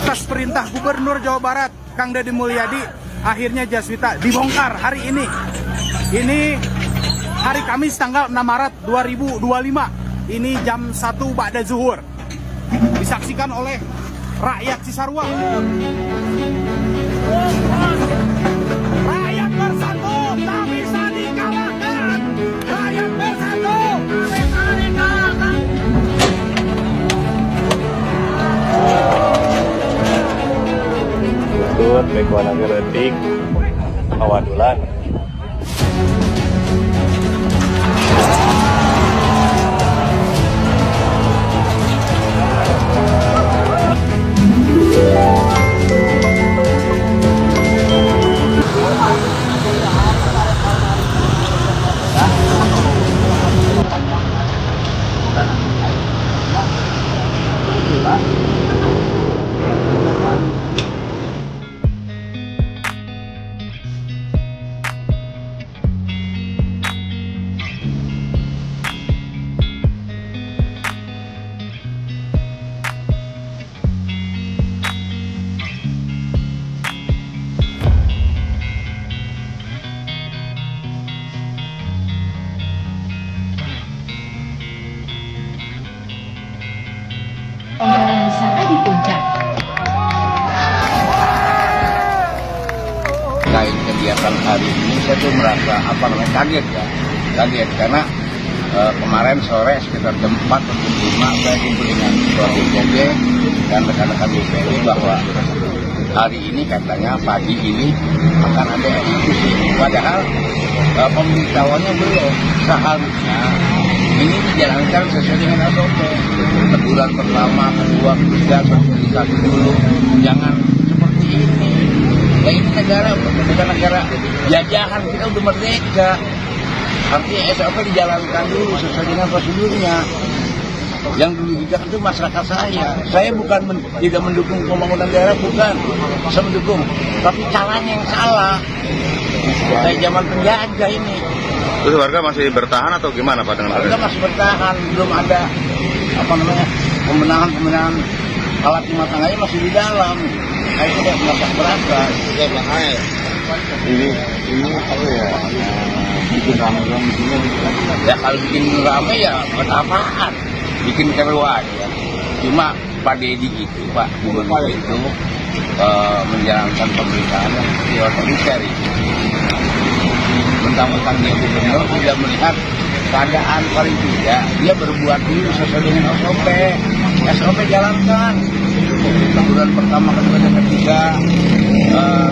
Atas perintah Gubernur Jawa Barat, Kang Deddy Mulyadi, akhirnya Jaswita dibongkar hari ini. Ini hari Kamis tanggal 6 Maret 2025. Ini jam 1 ba'da zuhur. Disaksikan oleh rakyat Cisarua. Rakyat bersatu, tak bisa dikalahkan. Rakyat bersatu, tak bisa dikalahkan. Betul, bekuan lagi retik, awadulan. Penggalan wisata di Puncak. Terkait kegiatan hari ini saya tuh merasa kaget karena kemarin sore sekitar jam 4 atau jam 5 saya kumpul dengan ketua DPD dan rekan-rekan DPD bahwa hari ini katanya pagi ini akan ada eksekusi, padahal pemberitahuannya belum. Seharusnya ini dijalankan sesuai dengan SOP. Teguran pertama, kedua, ketiga, sosialisasi dulu. Jangan seperti ini. Ya ini negara, bukan negara jajahan, kita udah merdeka. Artinya SOP dijalankan dulu sesuai dengan prosedurnya. Yang dulu dijalankan itu masyarakat saya. Saya bukan tidak mendukung pembangunan daerah, bukan. Saya mendukung, tapi caranya yang salah. Kayak zaman penjajah ini. Terus warga masih bertahan atau gimana Pak dengan warga masih bertahan, belum ada pembenahan alat rumah tangganya masih di dalam. Kayak itu masak berasa. Ini apa ya? Bikin rame-rame di sini. Ya kalau bikin rame ya buat apaan? Bikin keruan ya. Cuma Pak Deddy itu, Pak Gubernur itu menjalankan pemerintahan yang otoriter. Mentang-mentang dia gubernur tidak melihat keadaan, paling tidak dia berbuat dulu sesuai dengan SOP. SOP jalankan. Teguran pertama, kedua, dan ketiga,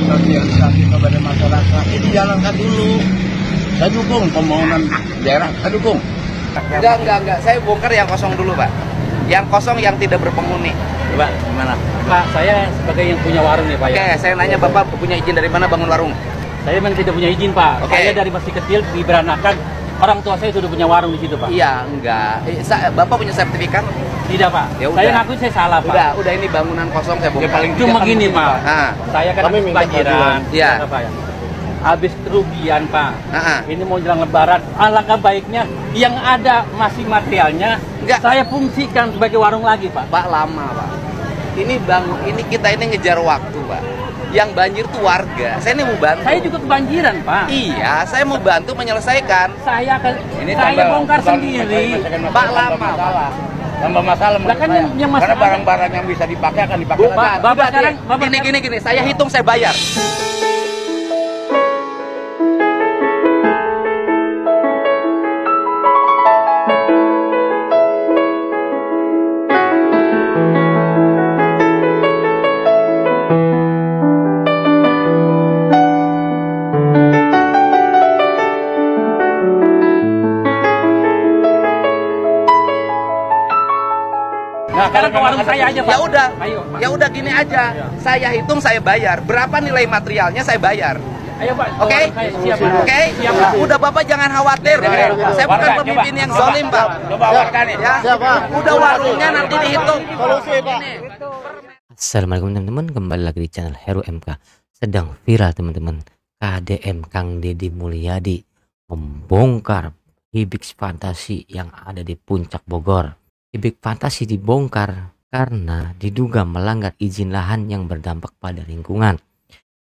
sosialisasi kepada masyarakat itu jalankan dulu. Saya dukung pembangunan daerah, saya dukung. Enggak. Saya bongkar yang kosong dulu, Pak. Yang kosong yang tidak berpenghuni. Pak, gimana? Pak, saya sebagai yang punya warung nih, Pak. Oke, saya nanya Bapak punya izin dari mana bangun warung? Saya memang tidak punya izin, Pak. Oke. Saya dari masih kecil diberanakan orang tua saya sudah punya warung di situ, Pak. Iya, enggak. Bapak punya sertifikat? Tidak, Pak. Ya udah. Saya ngaku saya salah, Pak. Udah ini bangunan kosong saya bongkar. paling cuma gini, Pak. Nah, Saya kan habis banjiran. Iya. Pak ya. Habis kerugian, Pak. Nah. Ini mau jelang lebaran. Alangkah baiknya yang ada masih materialnya Enggak. saya fungsikan sebagai warung lagi, Pak. Pak lama, Pak. Ini kita ngejar waktu, Pak. Yang banjir tuh warga. Saya ini mau bantu. Saya juga kebanjiran, Pak. Iya, saya mau bantu menyelesaikan. Saya bongkar sendiri. Pak lama, Pak. Tambah masalah menurut Kan saya. yang masalah- Karena barang-barang yang bisa dipakai akan dipakai Bu, lagi. Pak, Bapak udah sekarang- deh. Bapak Gini, saya hitung, saya bayar. Nah, sekarang ke warung saya aja, Pak. Ya udah, Ayo, Pak. ya udah gini aja. Saya hitung, saya bayar. Berapa nilai materialnya saya bayar. Ayo, Pak. ke Oke? warung saya. Siap, Pak. Oke? Siap, Pak. Udah Bapak jangan khawatir. Saya bukan Warga, pemimpin coba. yang zalim, Pak. Coba warga nih. Ya. Udah warungnya nanti dihitung. Ini. Assalamualaikum teman-teman, kembali lagi di channel Heru MK. Sedang viral teman-teman, KDM Kang Deddy Mulyadi membongkar Hibix Fantasi yang ada di Puncak Bogor. Hibix Fantasi dibongkar karena diduga melanggar izin lahan yang berdampak pada lingkungan.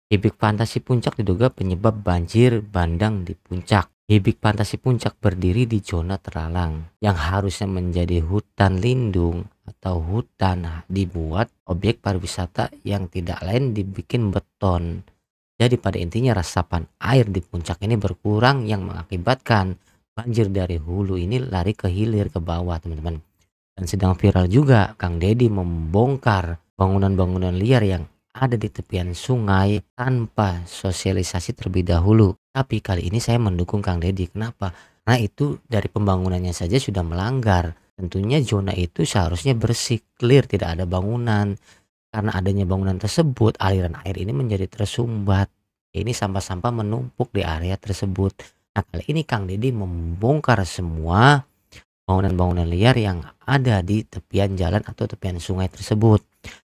Hibik Fantasi Puncak diduga penyebab banjir bandang di Puncak. Hibik Fantasi Puncak berdiri di zona terlarang yang harusnya menjadi hutan lindung atau hutan, dibuat objek pariwisata yang tidak lain dibikin beton. Jadi pada intinya resapan air di puncak ini berkurang yang mengakibatkan banjir dari hulu ini lari ke hilir ke bawah, teman-teman. Dan sedang viral juga Kang Deddy membongkar bangunan-bangunan liar yang ada di tepian sungai tanpa sosialisasi terlebih dahulu. Tapi kali ini saya mendukung Kang Deddy. Kenapa? Karena itu dari pembangunannya saja sudah melanggar. Tentunya zona itu seharusnya bersih, clear, tidak ada bangunan. Karena adanya bangunan tersebut, aliran air ini menjadi tersumbat. Ini sampah-sampah menumpuk di area tersebut. Nah, kali ini Kang Deddy membongkar semua bangunan-bangunan liar yang ada di tepian jalan atau tepian sungai tersebut.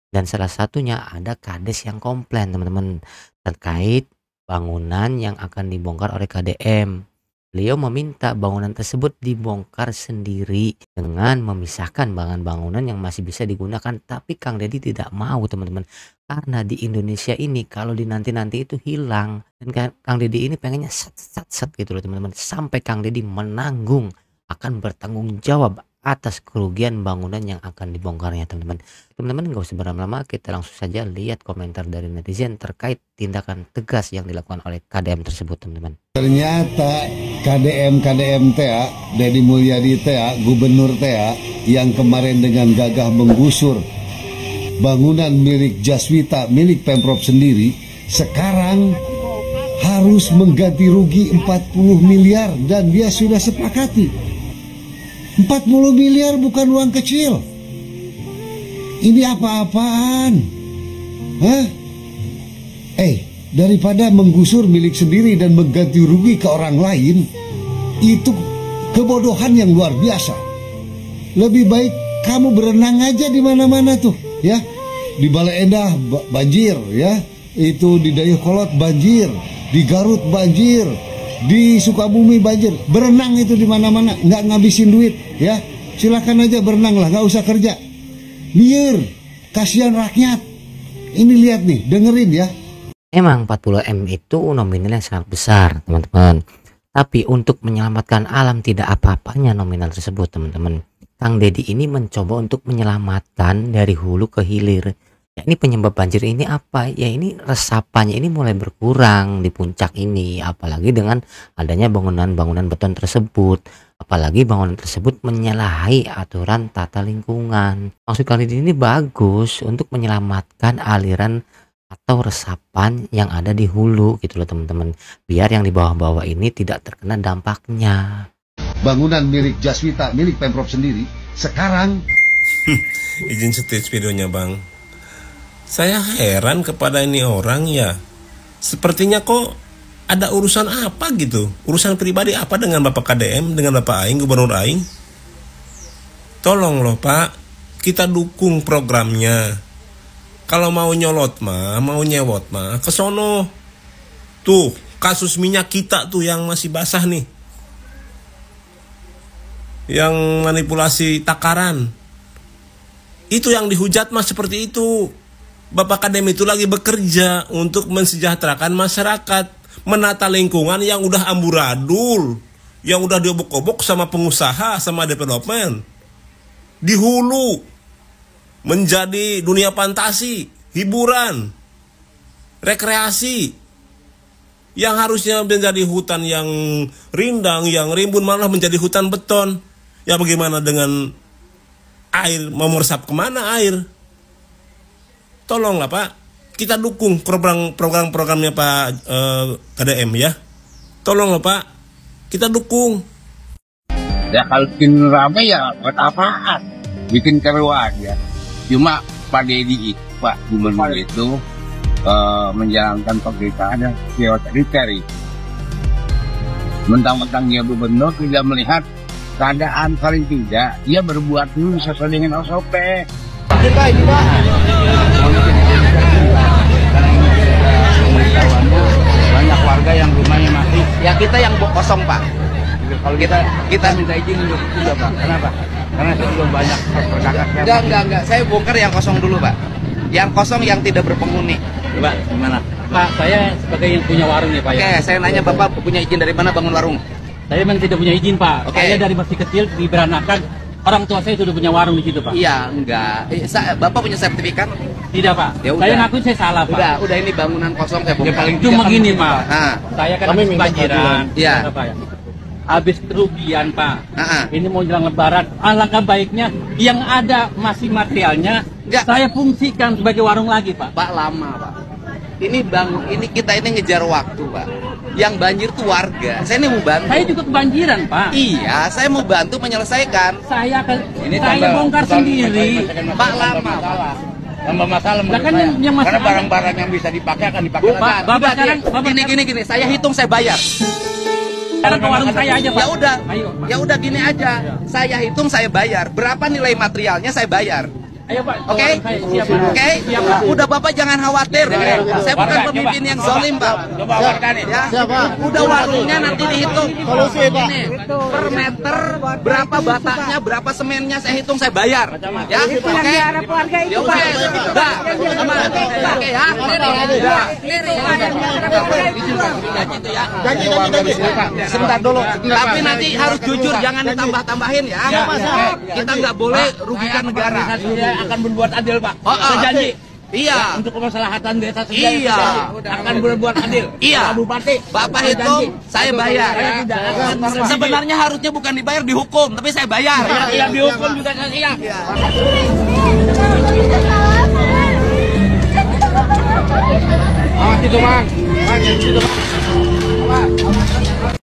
Dan salah satunya ada kades yang komplain, teman-teman, terkait bangunan yang akan dibongkar oleh KDM. Beliau meminta bangunan tersebut dibongkar sendiri dengan memisahkan bangunan yang masih bisa digunakan. Tapi Kang Deddy tidak mau, teman-teman. Karena di Indonesia ini kalau dinanti-nanti itu hilang. Dan Kang Deddy ini pengennya sat gitu loh, teman-teman. Sampai Kang Deddy menanggung, akan bertanggung jawab atas kerugian bangunan yang akan dibongkarnya, teman-teman. Teman-teman gak usah berlama-lama, kita langsung saja lihat komentar dari netizen terkait tindakan tegas yang dilakukan oleh KDM tersebut, teman-teman. Ternyata KDM TA, Deddy Mulyadi TA, Gubernur TA yang kemarin dengan gagah menggusur bangunan milik Jaswita, milik Pemprov sendiri, sekarang harus mengganti rugi 40 miliar dan dia sudah sepakati. 40 miliar bukan uang kecil. Ini apa-apaan? Hah? Daripada menggusur milik sendiri dan mengganti rugi ke orang lain, itu kebodohan yang luar biasa. Lebih baik kamu berenang aja di mana-mana tuh, ya. Di Bale Endah banjir, ya. Itu di Dayakolot banjir, di Garut banjir, di Sukabumi banjir. Berenang itu di mana-mana, nggak ngabisin duit, ya. Silakan aja berenang lah, nggak usah kerja. Liar, kasihan rakyat. Ini lihat nih, dengerin ya. Emang 40M itu nominal yang sangat besar, teman-teman. Tapi untuk menyelamatkan alam tidak apa-apanya nominal tersebut, teman-teman. Kang Deddy ini mencoba untuk menyelamatkan dari hulu ke hilir. Ya, ini penyebab banjir ini apa? Ya ini resapannya ini mulai berkurang di puncak ini. Apalagi dengan adanya bangunan-bangunan beton tersebut. Apalagi bangunan tersebut menyalahi aturan tata lingkungan. Maksud Kang Deddy ini bagus untuk menyelamatkan aliran atau resapan yang ada di hulu gitu loh, teman-teman. Biar yang di bawah-bawah ini tidak terkena dampaknya. Bangunan milik Jaswita, milik Pemprov sendiri, sekarang izin setir videonya, Bang. Saya heran kepada ini orang ya. Sepertinya kok ada urusan apa gitu. Urusan pribadi apa dengan Bapak KDM, dengan Bapak Aing, Gubernur Aing. Tolong loh Pak, kita dukung programnya. Kalau mau nyolot mah, mau nyewot mah, kesono. Tuh, kasus minyak kita tuh yang masih basah nih. Yang manipulasi takaran. Itu yang dihujat mah seperti itu. Bapak KDM itu lagi bekerja untuk mensejahterakan masyarakat, menata lingkungan yang udah amburadul, yang udah diobok-obok sama pengusaha, sama development. Di hulu menjadi dunia fantasi, hiburan, rekreasi, yang harusnya menjadi hutan yang rindang, yang rimbun, malah menjadi hutan beton. Ya bagaimana dengan air, mau meresap kemana air? Tolonglah Pak, kita dukung program-programnya Pak KDM ya. Tolonglah Pak, kita dukung. Ya kalau bikin rame ya buat apaan? Bikin keruan ya. Cuma Pak Deddy itu, Pak Gubernur itu menjalankan pemerintahan yang otoriter. Mentang-mentang dia gubernur tidak melihat keadaan, paling tidak dia berbuat dulu sesuai dengan SOP. Kita ini Pak, Banyak warga yang rumahnya mati. ya kita yang kosong Pak. Kalau kita minta izin untuk juga Pak. Kenapa? Karena itu belum banyak perdagang. Enggak. Saya bongkar yang kosong dulu, Pak. Yang kosong yang tidak berpenghuni. Pak, gimana? Pak, saya sebagai yang punya warung nih Pak. Oke, saya nanya Bapak punya izin dari mana bangun warung? Saya memang tidak punya izin Pak. Oke. Saya dari masih kecil diberanakan. Orang tua saya sudah punya warung di situ Pak. Iya, enggak. Bapak punya sertifikat? Tidak Pak. Ya udah. Saya ngaku saya salah Pak. Udah ini bangunan kosong saya bongkar. Cuma gini Pak. Nah, Saya kan habis banjiran. Iya. Pak ya. Habis kerugian Pak. Ini mau jelang Lebaran. Alangkah baiknya yang ada masih materialnya saya fungsikan sebagai warung lagi Pak. Pak lama Pak. Ini kita ini ngejar waktu Pak. Yang banjir tuh warga. Saya ini mau bantu. Saya juga kebanjiran Pak. Iya, saya mau bantu menyelesaikan. Saya bongkar sendiri. Pak lama Pak. Tambah masalah menurut kan saya. yang Karena barang-barang yang bisa dipakai akan dipakai lagi. Bapak sekarang gini, saya hitung saya bayar. Sekarang ke warung saya aja Pak. Ya udah gini aja. Saya hitung saya bayar. Berapa nilai materialnya saya bayar. Ayo Pak. Oke? Udah Bapak jangan khawatir. Saya bukan pemimpin yang zalim Pak. Ya. Udah warungnya nanti dihitung. Ini per meter berapa bataknya, berapa semennya saya hitung saya bayar. Ya. Oke? Ya udah. Oke ya. Sebentar dulu. Tapi nanti harus jujur, jangan ditambah-tambahin ya. Kita nggak boleh rugikan negara. Akan berbuat adil Pak. Saya janji. Iya. Untuk kemaslahatan desa iya. akan berbuat adil. Iya. Pak Bupati. Bapak hitung, saya bayar. Sebenarnya harusnya bukan dibayar, dihukum, tapi saya bayar. Iya, dihukum juga saya.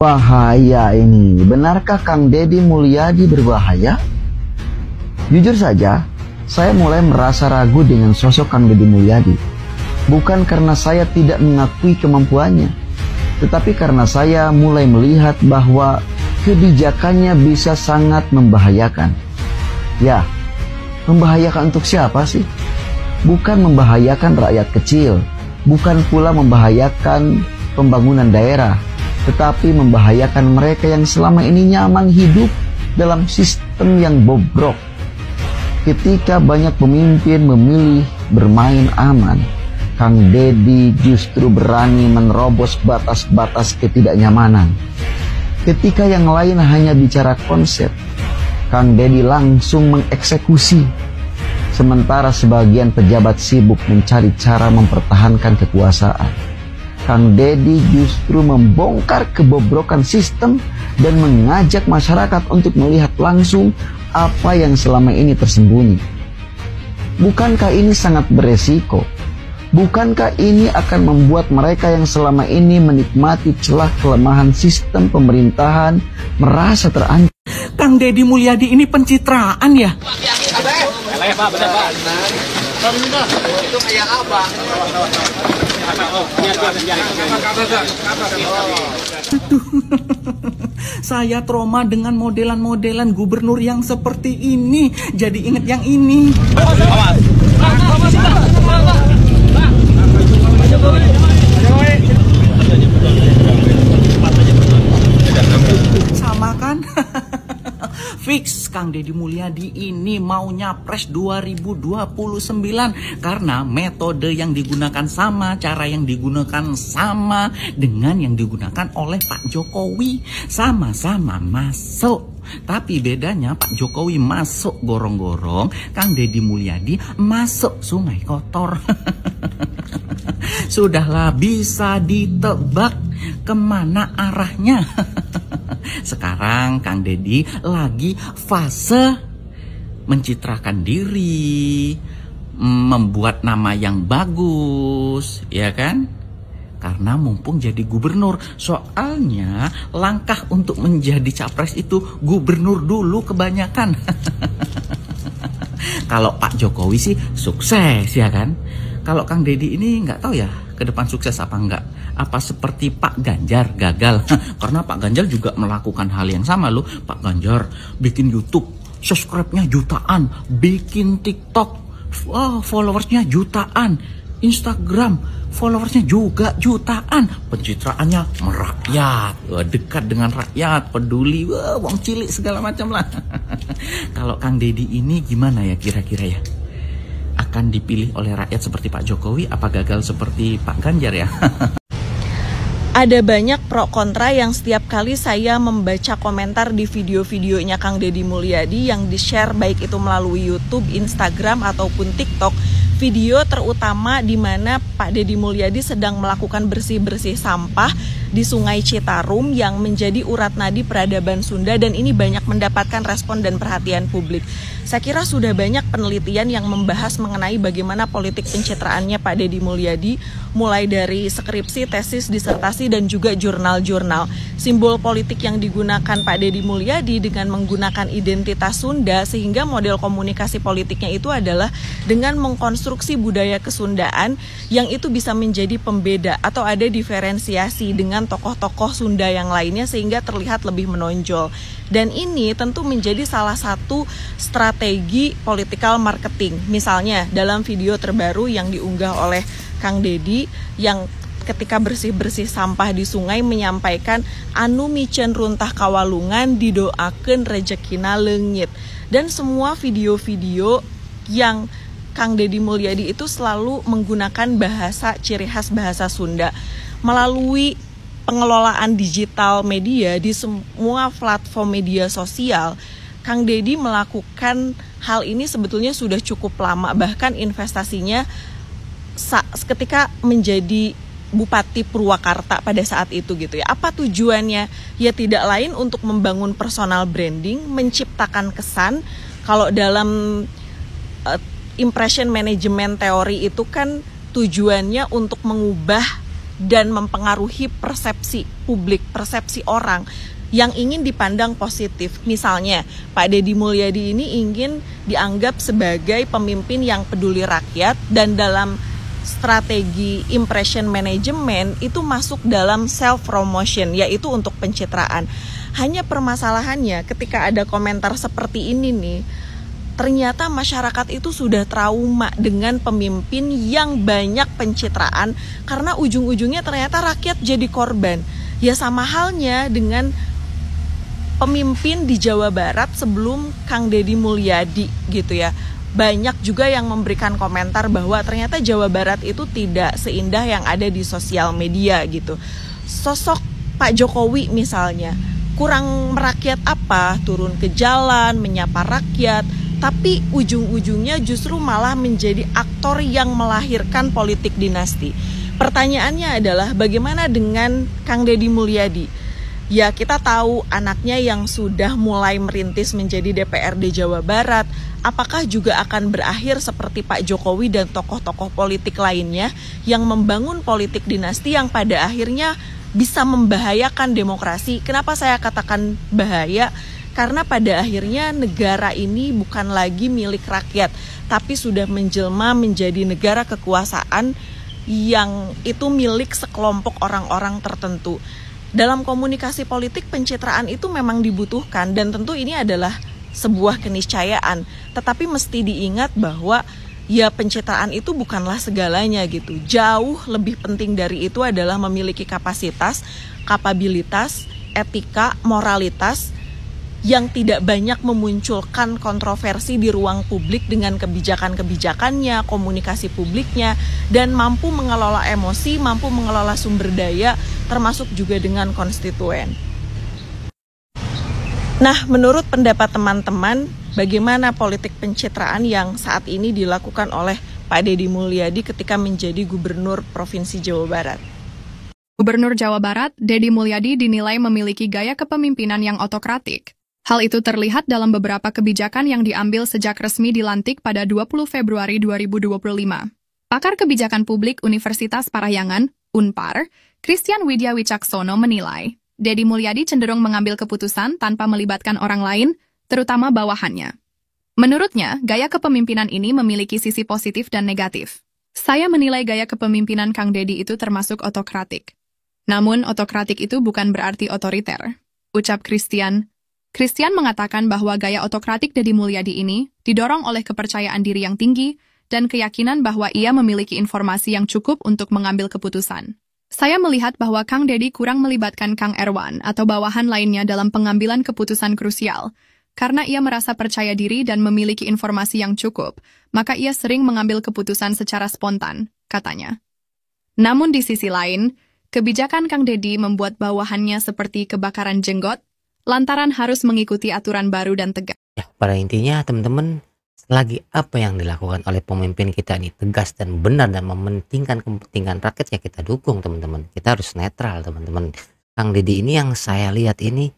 Bahaya ini. Benarkah Kang Deddy Mulyadi berbahaya? Jujur saja, saya mulai merasa ragu dengan sosok Kang Deddy Mulyadi. Bukan karena saya tidak mengakui kemampuannya, tetapi karena saya mulai melihat bahwa kebijakannya bisa sangat membahayakan. Ya, membahayakan untuk siapa sih? Bukan membahayakan rakyat kecil, bukan pula membahayakan pembangunan daerah, tetapi membahayakan mereka yang selama ini nyaman hidup dalam sistem yang bobrok. Ketika banyak pemimpin memilih bermain aman, Kang Deddy justru berani menerobos batas-batas ketidaknyamanan. Ketika yang lain hanya bicara konsep, Kang Deddy langsung mengeksekusi. Sementara sebagian pejabat sibuk mencari cara mempertahankan kekuasaan, Kang Deddy justru membongkar kebobrokan sistem dan mengajak masyarakat untuk melihat langsung apa yang selama ini tersembunyi. Bukankah ini sangat beresiko? Bukankah ini akan membuat mereka yang selama ini menikmati celah kelemahan sistem pemerintahan merasa terancam? Kang Deddy Mulyadi ini pencitraan ya? Itu kayak apa? Saya trauma dengan modelan-modelan gubernur yang seperti ini. Jadi ingat yang ini. Sama kan? Fix Kang Deddy Mulyadi ini mau nyapres 2029 karena metode yang digunakan sama, cara yang digunakan sama dengan yang digunakan oleh Pak Jokowi. Sama-sama masuk. Tapi bedanya Pak Jokowi masuk gorong-gorong, Kang Deddy Mulyadi masuk sungai kotor. Sudahlah, bisa ditebak kemana arahnya. Sekarang Kang Deddy lagi fase mencitrakan diri, membuat nama yang bagus, ya kan? Karena mumpung jadi gubernur. Soalnya langkah untuk menjadi capres itu gubernur dulu kebanyakan. Kalau Pak Jokowi sih sukses, ya kan? Kalau Kang Deddy ini nggak tahu ya ke depan sukses apa enggak. Apa seperti Pak Ganjar gagal? Karena Pak Ganjar juga melakukan hal yang sama loh. Pak Ganjar bikin YouTube, subscribe-nya jutaan, bikin TikTok, followersnya jutaan. Instagram followersnya juga jutaan, pencitraannya merakyat, dekat dengan rakyat, peduli, wong cilik segala macam lah. Kalau Kang Deddy ini gimana ya kira-kira ya? Akan dipilih oleh rakyat seperti Pak Jokowi, apa gagal seperti Pak Ganjar ya? Ada banyak pro kontra yang setiap kali saya membaca komentar di video-videonya Kang Deddy Mulyadi yang di-share baik itu melalui YouTube, Instagram, ataupun TikTok. Video terutama di mana Pak Deddy Mulyadi sedang melakukan bersih-bersih sampah di Sungai Citarum yang menjadi urat nadi peradaban Sunda, dan ini banyak mendapatkan respon dan perhatian publik. Saya kira sudah banyak penelitian yang membahas mengenai bagaimana politik pencitraannya Pak Deddy Mulyadi, mulai dari skripsi, tesis, disertasi, dan juga jurnal-jurnal. Simbol politik yang digunakan Pak Deddy Mulyadi dengan menggunakan identitas Sunda, sehingga model komunikasi politiknya itu adalah dengan mengkonstruksi budaya kesundaan yang itu bisa menjadi pembeda atau ada diferensiasi dengan tokoh-tokoh Sunda yang lainnya sehingga terlihat lebih menonjol. Dan ini tentu menjadi salah satu strategi political marketing. Misalnya dalam video terbaru yang diunggah oleh Kang Deddy yang ketika bersih-bersih sampah di sungai menyampaikan anu micen runtah kawalungan didoakeun rezekina leungit. Dan semua video-video yang Kang Deddy Mulyadi itu selalu menggunakan bahasa ciri khas bahasa Sunda melalui pengelolaan digital media di semua platform media sosial. Kang Deddy melakukan hal ini sebetulnya sudah cukup lama, bahkan investasinya ketika menjadi Bupati Purwakarta pada saat itu gitu ya. Apa tujuannya? Ya tidak lain untuk membangun personal branding, menciptakan kesan. Kalau dalam impression management teori itu kan tujuannya untuk mengubah dan mempengaruhi persepsi publik, persepsi orang yang ingin dipandang positif. Misalnya, Pak Deddy Mulyadi ini ingin dianggap sebagai pemimpin yang peduli rakyat, dan dalam strategi impression management itu masuk dalam self promotion, yaitu untuk pencitraan. Hanya permasalahannya ketika ada komentar seperti ini nih, ternyata masyarakat itu sudah trauma dengan pemimpin yang banyak pencitraan karena ujung-ujungnya ternyata rakyat jadi korban. Ya sama halnya dengan pemimpin di Jawa Barat sebelum Kang Deddy Mulyadi gitu ya. Banyak juga yang memberikan komentar bahwa ternyata Jawa Barat itu tidak seindah yang ada di sosial media gitu. Sosok Pak Jokowi misalnya, kurang merakyat apa? Turun ke jalan, menyapa rakyat, tapi ujung-ujungnya justru malah menjadi aktor yang melahirkan politik dinasti. Pertanyaannya adalah bagaimana dengan Kang Deddy Mulyadi? Ya kita tahu anaknya yang sudah mulai merintis menjadi DPRD Jawa Barat, apakah juga akan berakhir seperti Pak Jokowi dan tokoh-tokoh politik lainnya yang membangun politik dinasti yang pada akhirnya bisa membahayakan demokrasi? Kenapa saya katakan bahaya? Karena pada akhirnya negara ini bukan lagi milik rakyat, tapi sudah menjelma menjadi negara kekuasaan yang itu milik sekelompok orang-orang tertentu. Dalam komunikasi politik, pencitraan itu memang dibutuhkan dan tentu ini adalah sebuah keniscayaan. Tetapi mesti diingat bahwa ya pencitraan itu bukanlah segalanya gitu. Jauh lebih penting dari itu adalah memiliki kapasitas, kapabilitas, etika, moralitas yang tidak banyak memunculkan kontroversi di ruang publik dengan kebijakan-kebijakannya, komunikasi publiknya, dan mampu mengelola emosi, mampu mengelola sumber daya, termasuk juga dengan konstituen. Nah, menurut pendapat teman-teman, bagaimana politik pencitraan yang saat ini dilakukan oleh Pak Deddy Mulyadi ketika menjadi Gubernur Provinsi Jawa Barat? Gubernur Jawa Barat, Deddy Mulyadi dinilai memiliki gaya kepemimpinan yang otokratik. Hal itu terlihat dalam beberapa kebijakan yang diambil sejak resmi dilantik pada 20 Februari 2025. Pakar Kebijakan Publik Universitas Parahyangan, Unpar, Christian Widya Wicaksono menilai, Deddy Mulyadi cenderung mengambil keputusan tanpa melibatkan orang lain, terutama bawahannya. Menurutnya, gaya kepemimpinan ini memiliki sisi positif dan negatif. Saya menilai gaya kepemimpinan Kang Deddy itu termasuk otokratik. Namun, otokratik itu bukan berarti otoriter, ucap Christian. Christian mengatakan bahwa gaya otokratik Deddy Mulyadi ini didorong oleh kepercayaan diri yang tinggi dan keyakinan bahwa ia memiliki informasi yang cukup untuk mengambil keputusan. Saya melihat bahwa Kang Deddy kurang melibatkan Kang Erwan atau bawahan lainnya dalam pengambilan keputusan krusial. Karena ia merasa percaya diri dan memiliki informasi yang cukup, maka ia sering mengambil keputusan secara spontan, katanya. Namun di sisi lain, kebijakan Kang Deddy membuat bawahannya seperti kebakaran jenggot, lantaran harus mengikuti aturan baru dan tegas. Ya, pada intinya teman-teman, lagi apa yang dilakukan oleh pemimpin kita ini tegas dan benar dan mementingkan kepentingan rakyat, ya kita dukung teman-teman. Kita harus netral teman-teman. Kang Deddy ini yang saya lihat ini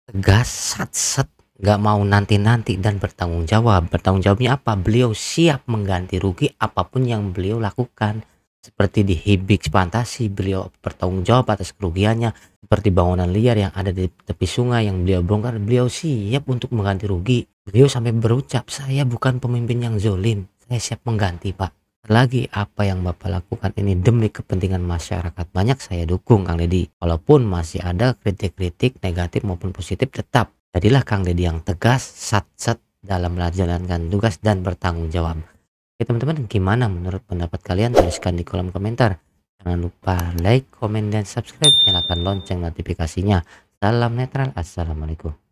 tegas, sat-set, gak mau nanti-nanti dan bertanggung jawab. Bertanggung jawabnya apa? Beliau siap mengganti rugi apapun yang beliau lakukan. Seperti di Hibik Fantasi, beliau bertanggung jawab atas kerugiannya. Seperti bangunan liar yang ada di tepi sungai yang beliau bongkar, beliau siap untuk mengganti rugi. Beliau sampai berucap, saya bukan pemimpin yang zolim, saya siap mengganti Pak. Lagi apa yang Bapak lakukan ini demi kepentingan masyarakat, banyak saya dukung Kang Deddy. Walaupun masih ada kritik-kritik negatif maupun positif, tetap jadilah Kang Deddy yang tegas, sat-set dalam menjalankan tugas dan bertanggung jawab. Oke teman-teman, gimana menurut pendapat kalian? Tuliskan di kolom komentar. Jangan lupa like, komen, dan subscribe. Nyalakan lonceng notifikasinya. Salam netral. Assalamualaikum.